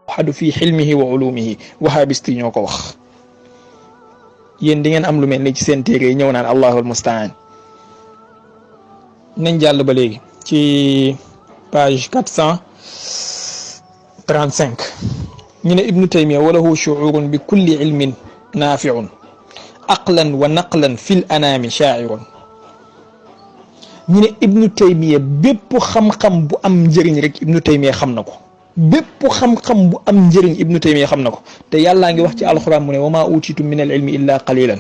xadu fi xilmihi wa ulumihi wahabiste ñoo ko wax. yéen di ngeen am lu mel ni ci seen téere yi ñëw naan allahul mustaan. nañ jàll ba léegi ci page 435 ñu ne ibnu taymiya walahu shuurun bi kulli ilmin naafiun aqlan wa naqlan fil anaami shaa'irun. ñu ne ibnu taymiya bépp xam-xam bu am njëriñ rek ibnu taymiya xam na ko. bépp xam-xam bu am njëriñ ibnu taymiya xam na ko te yàllaa ngi wax ci alxuraan mu ne wa maa utiitum min al ilmi illa qalilan.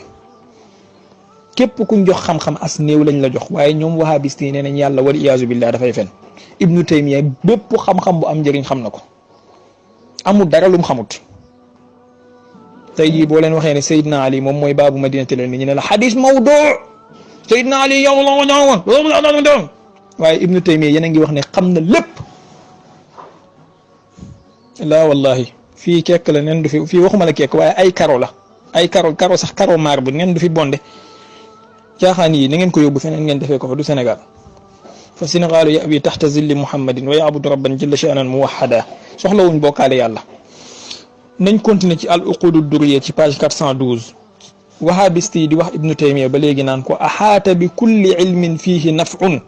képp kuñ jox xam-xam as néew lañ la jox waaye ñoom wahabiste yi nee nañ yàlla wal iyaazu billah dafay fen. ibnu taymiya bépp xam-xam bu am njëriñ xam na ko amul dara lum xamut. tey jii boo leen waxee ne Seydina Ali moom mooy baabu madinatil ilmi ñu ne la xadis mawdu Seydina Ali yow la woon waaye ibnu taymiya yéen a ngi wax ne xam na lépp. laa wallahi fii kekk la nen du fi fii waxuma la kekk waaye ay karo la ay karo sax karo maar bu nen du fi bonde caaxaan yi na ngeen ko yóbbu feneen ngeen defee ko fa du Sénégal. fa Sénégalu yabi taxta zilli muhammadin wa yaabudu rabban jalla sha'nan muwahhada soxlawuñ bokkaale yàlla. nañ continuer ci al uqudu durriya ci page 412 wahabiste yi di wax ibnu taymiya ba léegi naan ko axaata bi kulli ilmin fihi naf'un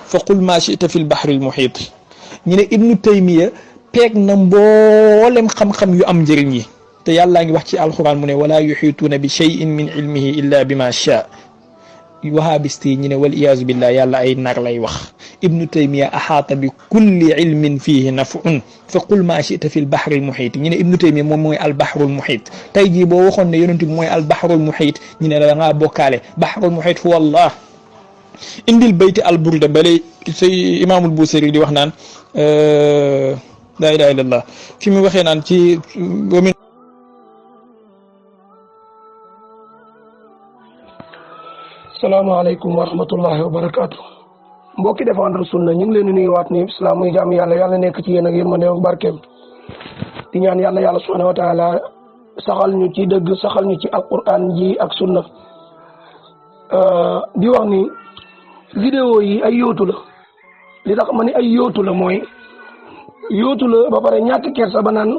fa qul ma shi'ta fi lbahri almuhit. ñu ne ibnu taymiya peeg na mboolem xam-xam yu am njëriñ yi te yàllaa ngi wax ci alquran mu ne wala yuxiituuna bi cheyin min ilmihi illa bima shaa. wahabiste yi ñu ne wal iyaazu billah yàlla ay nar lay wax. ibnu taymiya axaata bi kulli ilmin fihi nafun fa qul ma chita fi lbahri almuhit. ñu ne ibnu taymiya moom mooy albahrul muhit. tey jii boo waxoon ne yonent bi mooy albahrul muhit ñu ne da ngaa bokkaale bahrul muhit huwa allah. indil bayti alburda balay say imaamul busiri di wax naan laa ilaaha illallah fi mu waxee naan ci wamin salaamaaleykum wa rahmatullahi wa barakaatu. mbokki défendre sunna ñu ngi leen di nuyuwaat ni islam muy jàmm yàlla nekk ci yéen ak yërmande ak barkeem di ñaan yàlla subhanahu wa taala saxal ñu ci dëgg saxal ñu ci alquran ji ak sunna. di wax ni vidéo yi ay yóotu la li tax ma ni ay yóotu la mooy yóotu la ba pare ñàkk kersa ba naan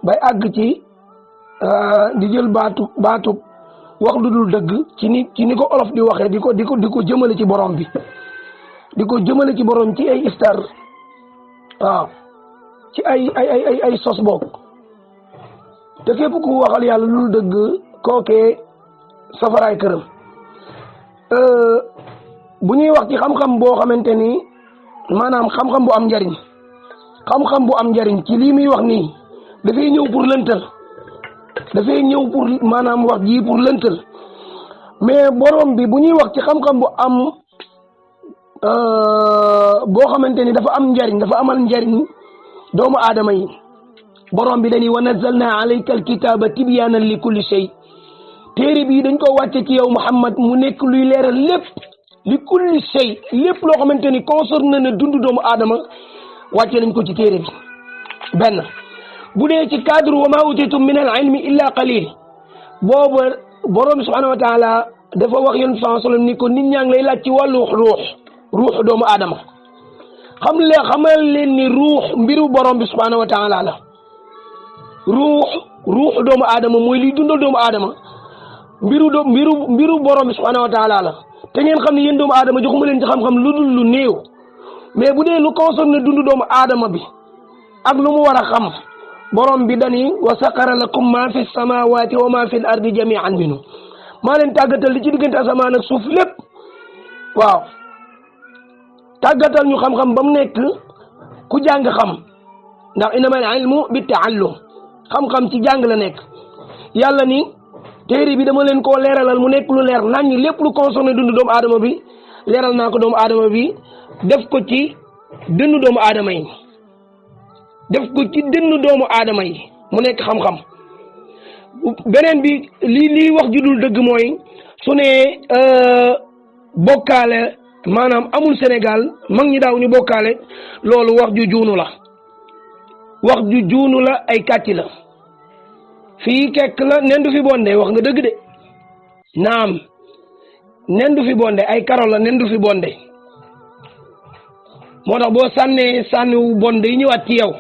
bay àgg ci di jël baatu wax lu dul dëgg ci ni ko olof di waxee di ko jëmale ci borom bi di ko jëmale ci borom ci ay star waaw ci ay sos boog te képp ku waxal yàlla lu dul dëgg kookee safaraay këram. bu ñuy wax ci xam-xam boo xamante ni maanaam xam-xam bu am njariñ xam-xam bu am njariñ ci lii muy wax nii dafay ñëw pour lëntal dafay ñëw pour maanaam wax ji pour lëntal mais borom bi bu ñuy wax ci xam-xam bu am boo xamante ni dafa am njariñ dafa amal njariñ doomu aadama yi borom bi dañuy wa nazzalna alayka alkitaba tibyanan li kulli shay. téere bii dañ ko wàcce ci yow Muhammad mu nekk luy leeral lépp li kulli shay lépp loo xamante ni concerné na dundu doomu aadama wàcce nañ ko ci téere bi. benn bu dee ci cadre wa ma utitum min al ilmi illa qalil boobu borom subhanahu wa taala dafa wax yéen sallam ni ko nit ñaa ngi lay laaj ci wàllu ruux doomu aadama xamal leen ni ruux mbiru borom bi subhanahu wa taala la. ruux doomu aadama mooy liy dundal doomu aadama mbiru borom bi subhanahu wa taala la te ngeen xam ne yéen doomu aadama joxuma leen ci xam-xam lu dul lu néew mais bu dee lu concerne dundu doomu aadama bi ak lu mu war a xam borom bi dani wa saqara lakum ma fi samawati wa ma fi l ardi jamian minhu maa leen tàggatal li ci diggante asamaan ak suuf lépp waaw tàggatal ñu xam-xam ba mu nekk ku jàng xam ndax innamal ilmu bi taallum xam-xam ci jàng la nekk. yàlla ni téere bi dama leen koo leeralal mu nekk lu leer naññ lépp lu concerné dundu doomu aadama bi leeral naa ko doomu aadama bi def ko ci dënnu doomu aadama yi mu nekk xam-xam. beneen bi lii wax ju dul dëgg mooy su ne bokkaale maanaam amul Sénégal mag ñi daaw ñu bokkaale loolu wax ju juunu la ay kàcci la fii kekk la nen du fi bonde wax nga dëgg de naam nen du fi bonde ay karo la nen du fi bonde moo tax boo sànnee sànniwu bonde yi ñëwaat ci yow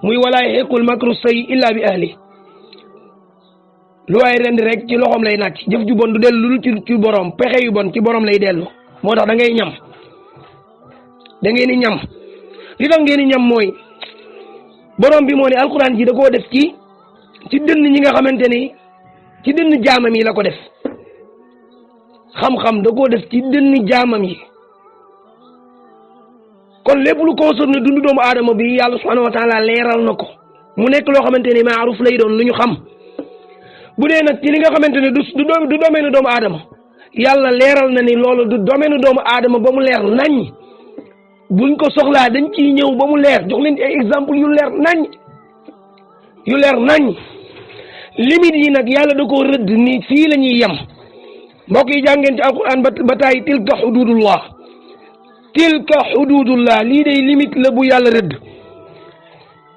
muy walaay xekkul makru say illa bi ahli lu waay rend rek ci loxoom lay nàcc jëf ju bon du dellu lu ci borom pexe yu bon ci borom lay dellu moo tax da ngay ñam da ngeen di ñam li tax ngeen di ñam mooy borom bi moo ne alquran ji da koo def ci dënn ñi nga xamante ni ci dënn jaamam yi la ko def xam-xam da koo def ci dënn jaamam yi kon lépp lu concerné dundu doomu aadama bi yàlla subhanahu wa taala leeral na ko mu nekk loo xamante ni maaruf lay doon lu ñu xam bu dee nag ci li nga xamante ne du domaine doomu aadama yàlla leeral na ni loolu du domaine doomu aadama ba mu leer nañ buñ ko soxlaa dañ ciy ñëw ba mu leer jox leen ay exemple yu leer nañ limite yi nag yàlla da koo rëdd ni fii la ñuy yem mbokk yi jàngeen ci alquran ba taay tilka xududullah lii day limite la bu yàlla rëdd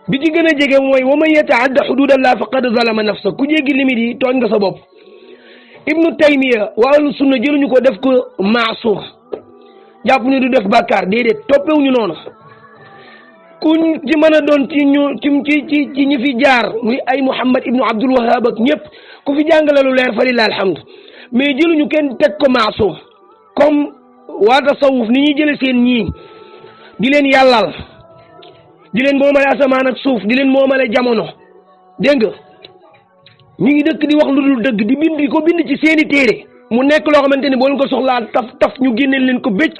bi ci gën a jege mooy wa man yataadda xududallah faqad zalama nafsa ku jéggi limite yi tooñ nga sa bopp ibnu taymiya wa ahlu sunna jëluñu ko def ko maasum jàpp ni du def bàkkaar déedéet toppewuñu noonu ku ci mën a doon ci ñi fi jaar muy ay Muhammad ibnu Abdul Wahhab ak ñëpp ku fi jàngale lu leer fa lillahi alhamdu mais jëluñu kenn teg ko maasum comme waa tasawuf ni ñuy jële seen ñii di leen yàllal di leen moomale asamaan ak suuf di leen moomale jamono dégg nga ñu ngi dëkk di wax lu dul dëgg di bind ci seeni téere mu nekk loo xamante ni boo leen ko soxlaa taf ñu génneel leen ko bëcc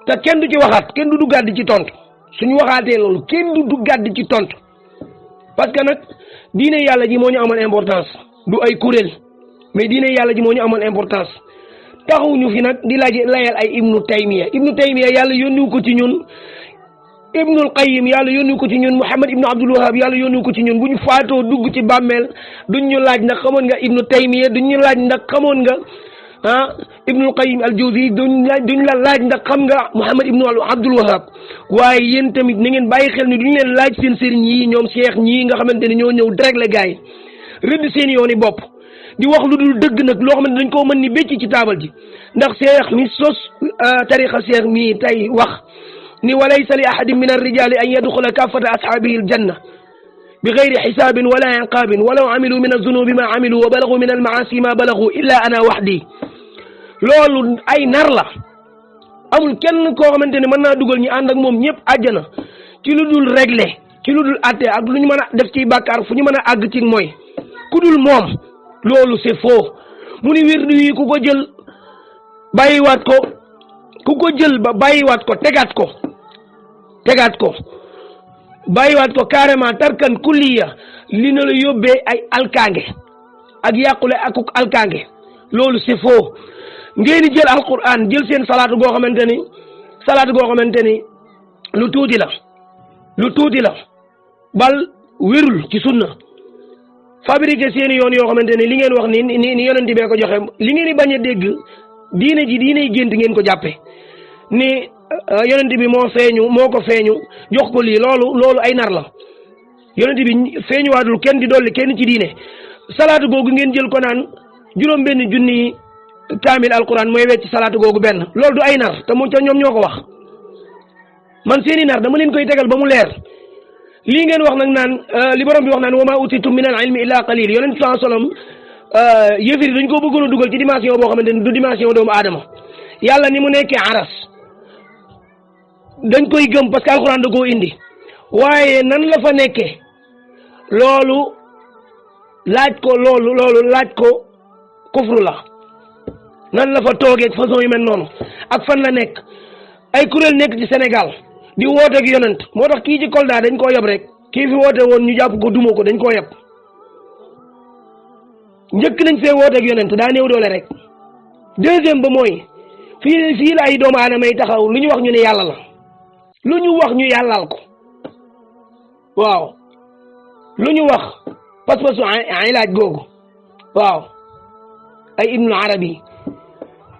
te kenn du ci waxaat kenn du duggaat di ci tontu suñu waxaatee loolu kenn du duggaat di ci tontu parce que nag diine yàlla ji moo ñu amoon importance du ay kuréel mais diine yàlla ji moo ñu amoon importance taxuñu fi nag di layal ay ibnu taymiya yàlla yónniwu ko ci ñun ibnul qayyim yàlla yónniwu ko ci ñun muhammad ibnu abdul wahab yàlla yónniwu ko ci ñun bu ñu faatoo dugg ci bàmmeel duñ ñu laaj ndax xamoon nga ibnu taymiya duñ ñu laaj ndax xamoon nga ibnul qayyim al jawzi duñ la laaj ndax xam nga muhammad ibnu abdul wahab waaye yéen tamit na ngeen bàyyi xel ni duñ leen laaj seen sëriñ yi ñoom cheikh ñii nga xamante ne ñoo ñëw direct la gaay rëdd seen yooni bopp di wax lu dul dëgg nag loo xamante dañ koo mën ni bécc ci taabal ji ndax cheikh mi sos tariqa cheikh mi tey wax ni walaysa li ahadin min arrijali an yadxula kaffata ashaabihi aljanna bi gayri xisaabin wala inqaabin walaw amilu min azunubi ma amilu wa balagu min almaasi ma balagu illa ana waxdi loolu ay nar la amul kenn koo xamante ne mën naa dugal ñu ànd ak moom ñëpp àjjana ci lu dul réglé ci lu dul atte ak lu ñu mën a def ci bàkkaar fu ñu mën a àgg ci mooy ku dul moom loolu c'est faux mu ni wirdu yi ku ko jël bàyyiwaat ko ku ko jël ba bàyyiwaat ko tegaat ko bàyyiwaat ko carrément tarkan kulliya li na la yóbbee ay alkaange ak yàqule akuk alkaange loolu c'est faux ngeen di jël alquran jël seen salaatu goo xamante ni lu tuuti la bal wérul ci sunna fabriqué seeni yoon yoo xamante ni li ngeen wax ni yonent bee ko joxe li ngeen di bañ a dégg diine gént ngeen ko jàppe ni yonent bi moo ko feeñu jox ko lii loolu ay nar la yonent bi feeñuwaatul kenn di dolli kenn ci diine salaatu googu ngeen jël ko naan juróom benn junni kaamil alquran mooy wecc salaatu googu benn loolu du ay nar te ñoom ñoo ko wax man seeni nar dama leen koy tegal ba mu leer lii ngeen wax nag naan li borom bi wax naan wa ma utitum min al ilmi illa qalil yonent bi sallallahu alayhi wasallam yëfiri dañ koo bëggoon a dugal ci dimension boo xamante ni du dimension doomu aadama yàlla ni mu nekkee aras dañ koy gëm parce que alxuraan da koo indi waaye nan la fa nekkee loolu laaj ko kufru la nan la fa toogee façon yu mel noonu ak fan la nekk ay kuréel nekk ci Sénégal di wooteeg yonent moo tax kii ci Kolda dañ koo yab rek kii fi woote woon ñu jàpp ko duma ko dañ koo yab njëkk nañ fee wooteeg yonent daa néew doole rek deuxième ba mooy fii la ay doomu aadama yi taxaw lu ñu wax ñu ne yàlla la lu ñu wax ñu yàllal ko waaw lu ñu wax pas-pasu ay laaj googu waaw ay ibnu arabi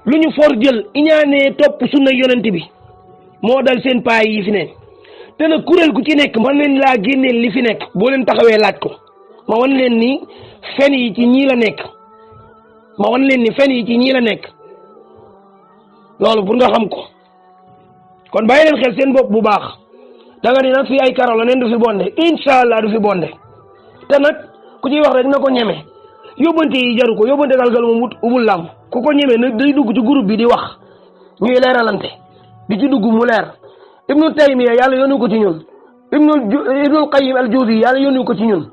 lu ñu for jël iñaanee topp sunna yonent bi moo dal seen paay yi fi ne te nag kuréel ku ci nekk mën nañ laa génneel li fi nekk boo leen taxawee laaj ko ma wan leen ni fen yi ci ñii la nekk ma wan leen ni fen yi ci ñii la nekk loolu pour nga xam ko kon bàyyi leen xel seen bopp bu baax da nga ni nag fii ay karo la neen du fi bonde incha allah du fi bonde te nag ku ciy wax rek na ko ñeme yóbbante yi jaru ko yóbbante galgal moom ubul làmb ku ko ñeme nag day dugg ci groupe bi di wax ñuy leeralante di ci dugg mu leer ibnu taymiya yàlla yónni ko ci ñun ibnul qayyim al jawzi yàlla yónni ko ci ñun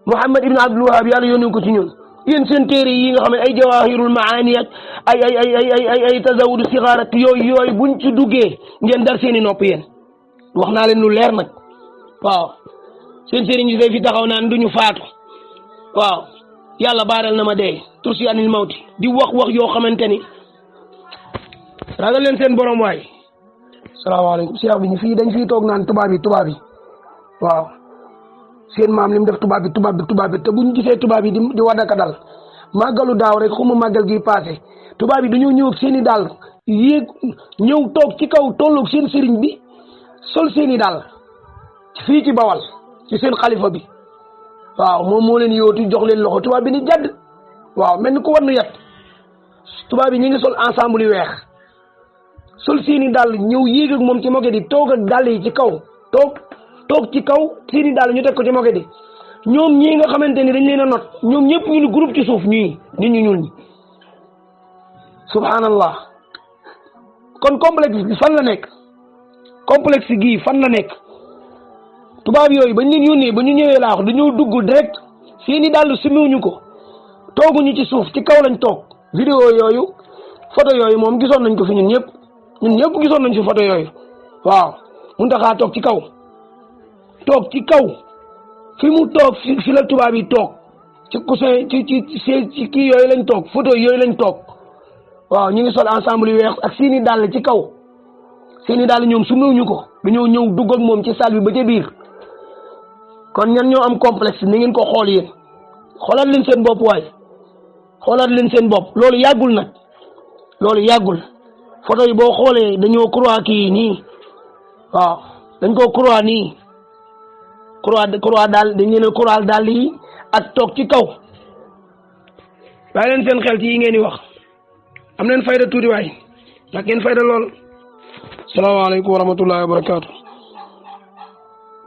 muhammad ibnu abdul wahab yàlla yónni ko ci ñun yéen seen téere yi nga xam ne ay jawahirul maani ak ay tazawudu sigaar ak yooyu buñ ci duggee ngeen dar seeni nopp yéen wax naa leen lu leer nag waaw seen sëriñ yi fi taxaw naan duñu faatu waaw yàlla baaral na ma dee tursi anil mawti di wax yoo xamante ni ragal leen seen borom waay. salaamaaleykum cheikh bi ñu fii dañ fii toog naan tubaab yi waaw seen maam li mu def tubaab bi te bu ñu gisee tubaab yi di wadaka dal màggalu daaw rek xuma màggal gi passé tubaab yi dañoo ñëw ak seen i dàll yéeg ñëw toog ci kaw tolloog seen sëriñ bi sol seen i dàll fii ci Bawal ci seen xalifa bi waaw moom moo leen yóotu jox leen loxo tubaab bi ni jadd waaw mel ni ko war nu yet tubaab yi ñu ngi sol ensemble yu weex sol seeni dàll ñëw yéeg ak moom ci moquette di toog ak dàll yi ci kaw toog ci kaw seeni dàll ñu teg ko ci moquette di ñoom ñii nga xamante ni dañ leen a not ñoom ñëpp ñu ni groupe ci suuf ñii nit ñu ñuul ñi subhanallah kon complexe bi fan la nekk complexe gii fan la nekk tubaab yooyu bañ leen yónnee ba ñu ñëwee laa wax dañoo dugg direct seeni dàll simiwuñu ko tooguñu ci suuf ci kaw lañ toog vidéo yooyu photo yooyu moom gisoon nañ ko fi ñun ñëpp gisoon nañ fi photo yooyu waaw Muntaxa toog ci kaw fi mu toog fi la tubaab yi toog ci coussin ci kii yooyu lañ toog photo yooyu lañ toog waaw ñu ngi sol ensemble yu weex ak seeni dàll ci kaw seeni dàll ñoom sumewuñu ko dañoo ñëw dugg ak moom ci salle bi ba ca biir kon ñan ñoo am complexe ni ngeen ko xool yéen xoolaat leen seen bopp waaye xoolaat leen seen bopp loolu yàggul nag loolu yàggul photo yi boo xoolee dañoo croix kii nii waaw dañ ko croix nii croix daal dañ leen croix daal yi ak toog ci kaw bàyyi leen seen xel ci yi ngeen di wax am leen fayda tuuti waay ndax ngeen fayda lool. salaamaaleykum wa rahmatullahi wa barakaatu.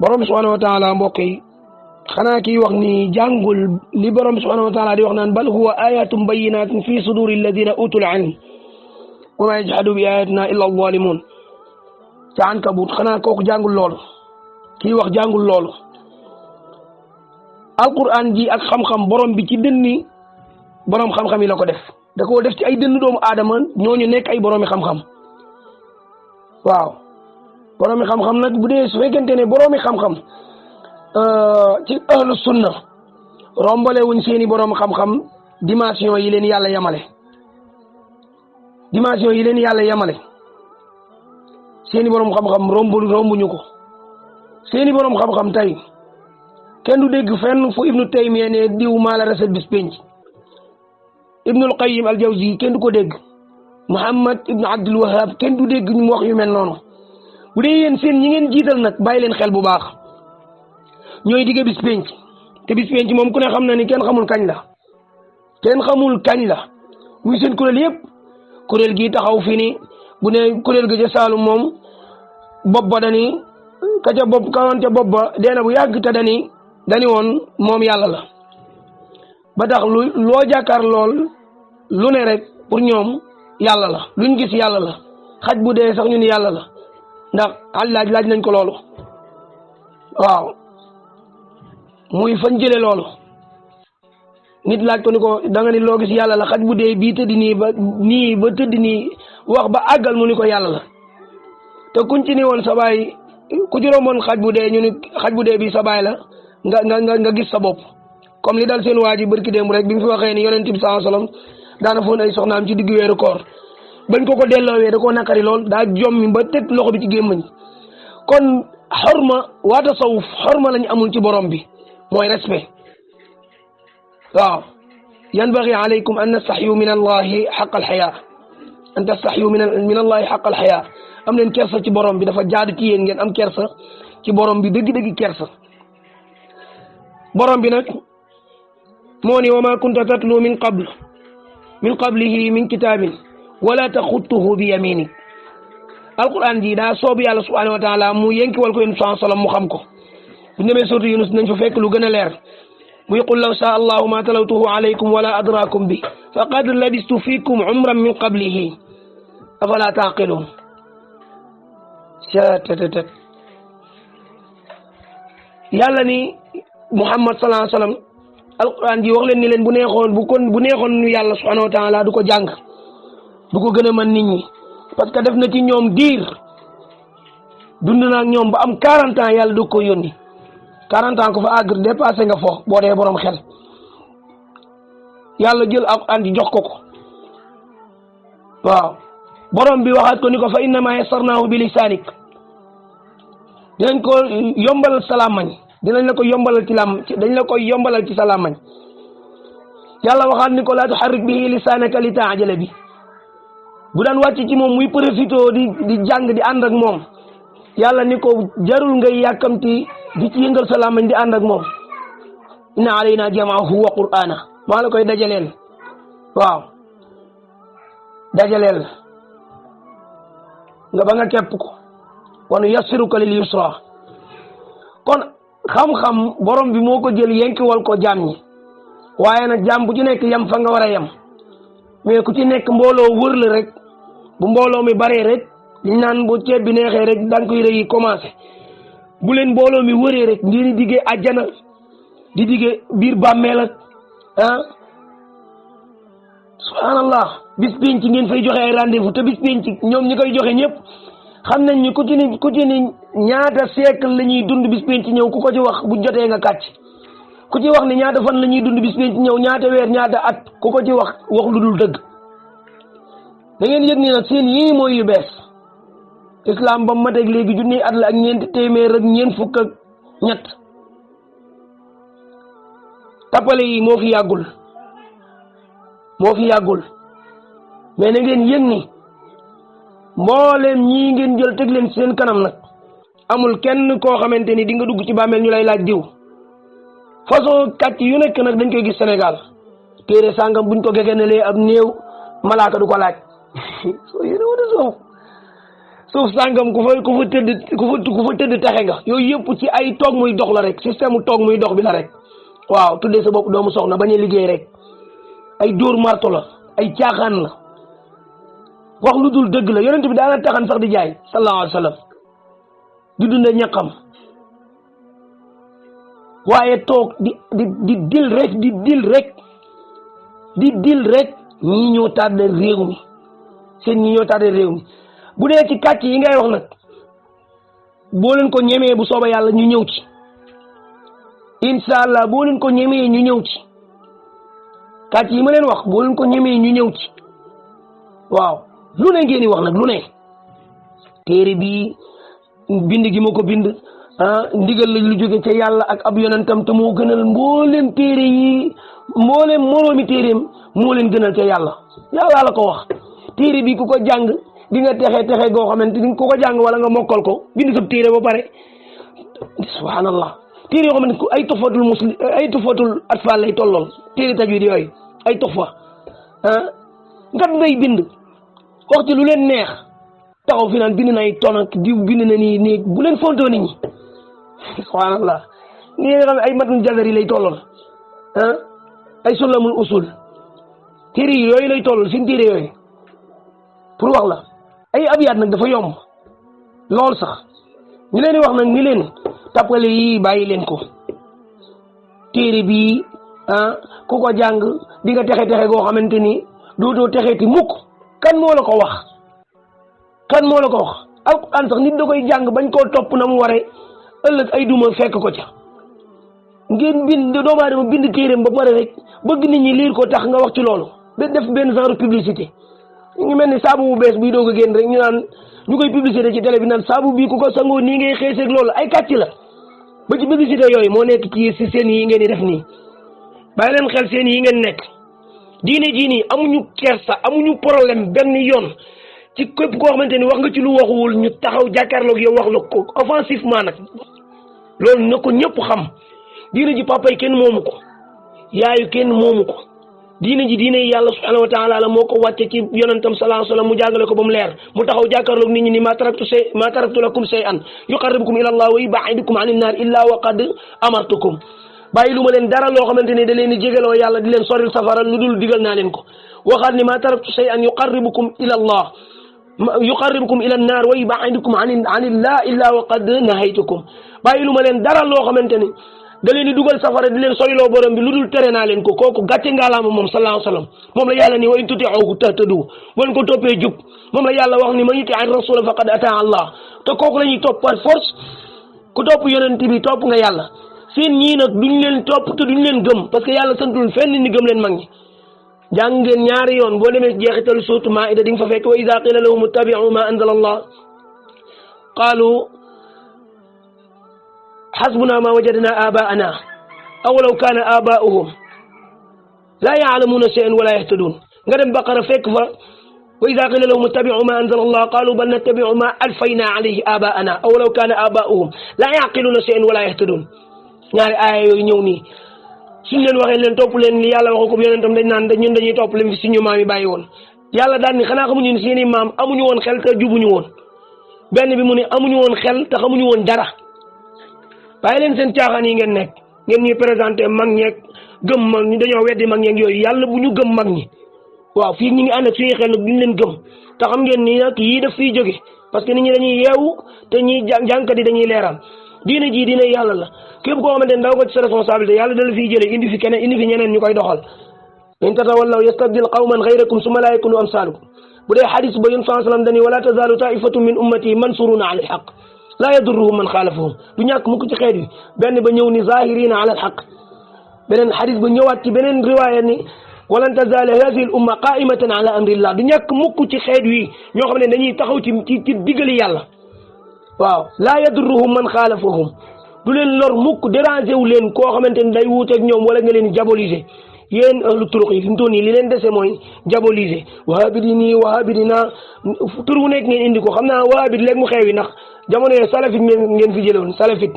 borom subhanahu wa taala mbokk yi xanaa kii wax ni jàngul li borom subhanahu wa taala di wax naan bal huwa ayatum bayyinatin fi suduri alladina utul ilm wa ma yajhadu bi ayatina illa alzalimun ca Ankabut xanaa kooku jàngul loolu kii wax jàngul loolu alquran ji ak xam-xam borom bi ci dënni borom xam-xam yi la ko def da koo def ci ay dënn doomu aadama ñooñu nekk ay boroomi xam-xam waaw boroomi xam-xam nag bu dee su fekkente ne boroomi xam-xam ci ahlu sunna rombale wuñ seeni borom xam-xam dimension yi leen yàlla yamale seeni borom xam-xam rombuñu ko seeni borom xam-xam tey kenn du dégg fenn fu ibnu taymiya ne diw maa la raset bis penc ibnul qayyim al jawzi kenn du ko dégg muhammad ibnu abdul wahab kenn du dégg ñu wax yu mel noonu bu dee yéen seen ñi ngeen jiital nag bàyyi leen xel bu baax ñooy digge bis penc te bis penc moom ku ne xam na ni kenn xamul kañ la muy seen kuréel yëpp kuréel gi taxaw fii ni bu ne kuréel ga ca Saalum moom bopp ba dani ka woon ca bopp ba deena bu yàgg te dani woon moom yàlla la ba tax loo jàkkaar lool lu ne rek pour ñoom yàlla la luñ gis yàlla la xaj bu dee sax ñu ni yàlla la ndax laaj nañ ko loolu waaw muy fañ jële loolu nit laaj ko ni ko da nga ni loo gis yàlla la xaj bu dee bii tëdd nii ba tëdd nii wax ba àggal mu ni ko yàlla la te kuñ ci ni woon sa baay ku ci romboon xaj bu dee ñu ni xaj bu dee bi sa baay la nga gis sa bopp comme li dal seen waa ji barki démb rek bi mu fi waxee ni yonent bi sallallahu alayhi wasallam daana foon ay soxnaam ci diggu weeru koor bañ ko delloowee da koo nakari lool daa jommi ba teg loxo bi ci gémmañ kon xorma waa tasawuf xorma lañ amul ci borom bi mooy respect waaw yanbaghi alaykum an tastaxyu min allahi xaq alxaya an tastaxyu min allahi xaq alxaya am leen kersa ci borom bi dafa jaadu ci yéen ngeen am kersa ci borom bi dëgg-dëgg kersa borom bi nag moo ni wa ma kunta tatlu min qablihi min kitaabin wala taxuttuhu bi yaminik alquran ji daa soob yàlla subhanahu wa taala mu yenkiwal ko yonent sallallahu alayhi wasallam mu xam ko bu ñu demee sourate Yunus nañ fa fekk lu gën a leer muy qul law shaa allahu ma talawtuhu alaykum wala adrakum bi faqad labistu fikum umran min qablihi afala taqilun cttt yàlla ni Muhammad sallallahu alayhi wasallam alquran ji wax leen ni leen bu neexoon ñu yàlla subhanahu wa taala du ko jàng du ko gën a mën nit ñi parce que def na ci ñoom diir dund na ak ñoom ba am 40 ans yàlla du ko yónni 40 ans ko fa àgg dépassé nga fo boo dee borom xel yàlla jël alquran ji jox ko waaw borom bi waxaat ko ni ko fa innama yassarnahu bi lisaanik dinañ ko yombalal salaamañ dañ la ko yombalal ci salaamañ yàlla waxaat ni ko laa tuharrik bihi lisaanaka li ta'jala bi bu daan wàcc ci moom muy profité di jàng di ànd ak moom yàlla ni ko jarul ngay yàkkamti di ci yëngal salaamañ di ànd ak moom inna alayna jam'ahu wa qur'ana maa la koy dajaleel waaw dajaleel nga ba nga kepp ko wa nuyassiruka lil yusra kon xam-xam borom bi moo ko jël yenkiwal ko jaam ñi waaye nag jaam bu ci nekk yam fa nga war a yem mais ku ci nekk mbooloo wër la rek bu mbooloo mi baree rek liñ naan bu ceeb bi neexee rek daan koy rëy commencé bu leen mbooloo mi wëree rek ngeen di diggee àjjana di diggee biir bàmmeel ak subhanallah bis penc ngeen fay joxe ay rendez-vous te bis penc ñoom ñi koy joxe ñëpp xam nañ ni ku ci ni ñaata siècle la ñuy dund bis penc ñëw ku ko ci wax bu jotee nga kàcc ku ci wax ni ñaata fan la ñuy dund bis penc ñëw ñaata weer ñaata at ku ko ci wax lu dul dëgg da ngeen yëg ni nag seen yii mooy yu bees islam ba ma teg léegi junni at la ak ñeenti téeméer ak ñeent fukk ak ñett tappale yi moo fi yàggul mais na ngeen yëg ni mbooleem ñii ngeen jël teg leen seen kanam nag amul kenn koo xamante ni di nga dugg ci bàmmeel ñu lay laaj diw façon kàcc yu nekk nag dañ koy gis Sénégal téere sàngam buñ ko gegenelee ab néew malaaka du ko laaj soo yéene wala suuf sàngam ku fa tëdd taxe nga yooyu yëpp ci ay toog muy dox la rek système toog muy dox bi la rek waaw tuddee sa bopp doomu soxna bañ a liggéey rek ay dóor marto la ay caaxaan la wax lu dul dëgg la yonent bi daana taxan sax di jaay sallallahu alayhi wa sallam di dunde ñaqam waaye toog di dil rek ñii ñoo tardé réew mi bu dee ci kàcc yi ngay wax nag boo leen ko ñemee bu sooba yàlla ñu ñëw ci incha allah boo leen ko ñemee ñu ñëw ci kàcc yi ma leen wax boo leen ko ñemee ñu ñëw ci waaw lu ne ngeen di wax nag lu ne téere bi bind gi ma ko bind ndigal la lu jóge ca yàlla ak ab yonentam te moo gënal mboolem téere yi mboolem moroomi téereem moo leen gënal ca yàlla la ko wax téere bi ku ko jàng di nga texe goo xamante ni ku ko jàng wala nga mokkal ko bind sa téere ba pare subhanallah téere yoo xamante ay tufatul atfal lay tollool téere tajwid yooyu ay tufa ngat ngay bind wax ci lu leen neex taxaw fi naan bind na ay ton ak diw bind na nii bu leen fontoo nit ñi subhanallah ni nga xam ay matn jazari lay tollool ay sulamul usul téere yi yooyu lay tollool seen téere yooyu pour wax la ay abiyaat nag dafa yomb lool sax ñu leen di wax nag ni leen tappale yi bàyyi leen ko téere bi ku ko jàng di nga texe goo xamante ni dootoo texeeti mukk kan moo la ko wax alquran sax nit da koy jàng bañ koo topp na mu waree ëllëg ay duma fekk ko ca ngeen bind doomu aadama bind téereem ba pare rek bëgg nit ñi liir ko tax nga wax ci loolu ba def benn genre publicité ñu mel ni saabu bu bees buy doog a génn rek ñu naan ñu koy publicité ci télé bi naan saabu bii ku ko sangoo nii ngay xeeseeg loolu ay kàcc la ba ci publicité yooyu moo nekk ci seen yi ngeen di def nii bàyyi leen xel seen yi ngeen nekk diine jii nii amuñu kersa amuñu problème benn yoon ci képp koo xamante ni wax nga ci lu waxuwul ñu taxaw jàkkaarloog yow wax la ko offensivement nag loolu na ko ñëpp xam diine ji papa yi kenn moomu ko yaayu kenn moomu ko diine ji diine yàlla subhanahu wa taala la moo ko wàcce ci yonentam sallallahu alayhi wa sallam mu jàngale ko ba mu leer mu taxaw jàkkaarloog nit ñi ni ma taraktu lakum shay'an yuqarribukum ila allah wa yub'idukum anin naar illa wa qad amartukum bàyyi lu ma leen dara loo xamante ni da leen di jégaloo yàlla di leen soril safara lu dul digal naa leen ko waxaat ni ma taraktu shay'an yuqarribukum ila allah yuqarribukum ila an-naar wa yub'idukum anillah illa wa qad nahaytukum bàyyi lu ma leen dara loo xamante ni da leen di dugal safara di leen soriloo borom bi lu dul tere naa leen ko kooku gàcce ngaalaama moom sallallahu alayhi wa sallam moom la yàlla ni wa in tuti'uhu tahtadu bu ko toppee jub moom la yàlla wax ni man yuti'i rasula faqad ata'a Allah te kooku la ñuy topp par force ku topp yonent bi topp nga yàlla seen ñii nag duñ leen topp te duñ leen gëm parce que yàlla santul fenn ni gëm leen mag ñi jàng ngeen ñaari yoon boo demee jeexitalu suuratu Maa'ida di nga fa fekk wa idha qila lahum ittabi'u ma anzala Allah qaalu hasbuna ma wajadna abaana aw law kaana abaa'uhum laa ya'lamuuna shay'an wa laa yahtadun nga dem Baqara fekk fa wa idha qila lahum ittabi'u ma anzala Allah qaalu bal nattabi'u ma alfayna alayhi abaana aw law kaana abaa'uhum laa ya'qiluuna shay'an wa laa yahtadun ñaari aaya yooyu ñëw nii suñ leen waxee leen topp leen li yàlla waxu ko yonentam dañ naan ñun dañuy topp leen fi suñu maam yi bàyyi woon yàlla daan ni xanaa xamuñu ni seeni maam amuñu woon xel te jubuñu woon benn bi mu ne amuñu woon xel te xamuñu woon dara bàyyi leen seen caaxaan yi ngeen nekk ngeen ñuy présenté mag ñeeg gëm mag ñi dañoo weddi mag ñeeg yooyu yàlla bu ñu gëm mag ñi waaw fii ñu ngi ànd ak suñuy xel nag duñ leen gëm te xam ngeen ni nag yii daf fiy jóge parce que nit ñi dañuy yeewu te ñi jàngkat yi dañuy leeral diine ji diine yàlla la képp koo xamante ne daw ko ci sa responsabilité yàlla dala fiy jëlee indi fi keneen indi fi ñeneen ñu koy doxal in tatawallaw yastabdil qawman ghayrakum summa la yakunu amsalukum bu dee xadis ba yun saa sallam dañuy wala tazalu ta'ifatun min ummati mansuruna ala alhaq la yadurruhum man xaalafahum du ñàkk mukk ci xeet wi benn ba ñëw ni zahirina ala alhaq beneen xadis ba ñëwaat ci beneen riwaaya ni walan tazala hadihi al umma qa'imatan ala amrillah du ñàkk mukk ci xeet wi ñoo xam ne dañuy taxaw ci diggali yàlla waaw la yadurruhum man xaalafahum du leen lor mukk déranger wu leen koo xamante ni day wuuteeg ñoom wala nga leen diaboliser yéen ahlu turuq yi fi mu toll nii li leen dese mooy diaboliser wahabit yi nii wahabit yi naa tur wu nekk ngeen indi ko xam naa wahabit léegi mu xew yi ndax jamono yee salafit ngeen fi jëloon salafit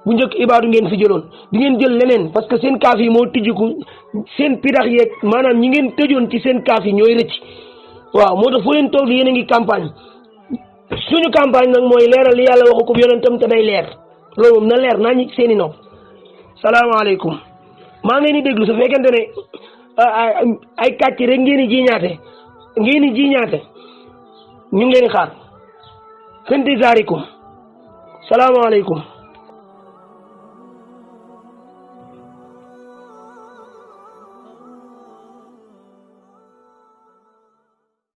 bu njëkk ibaadu ngeen fi jëloon di ngeen jël leneen parce que seen kaaf yi moo tijjiku seen pidax yeeg maanaam ñi ngeen tëjoon ci seen kaaf yi ñooy rëcc waaw moo tax fu leen toog yéen a ngi campagne suñu campagne nag mooy leeral li yàlla waxu ko yonentam te day leer loolu moom na leer naa ñi seeni nopp salaamaaleykum maa ngi leen di déglu su fekkente ne ay kàcc rek ngeen di jiñaate ñu ngi leen di xaar fenti zaarikum salaamaaleykum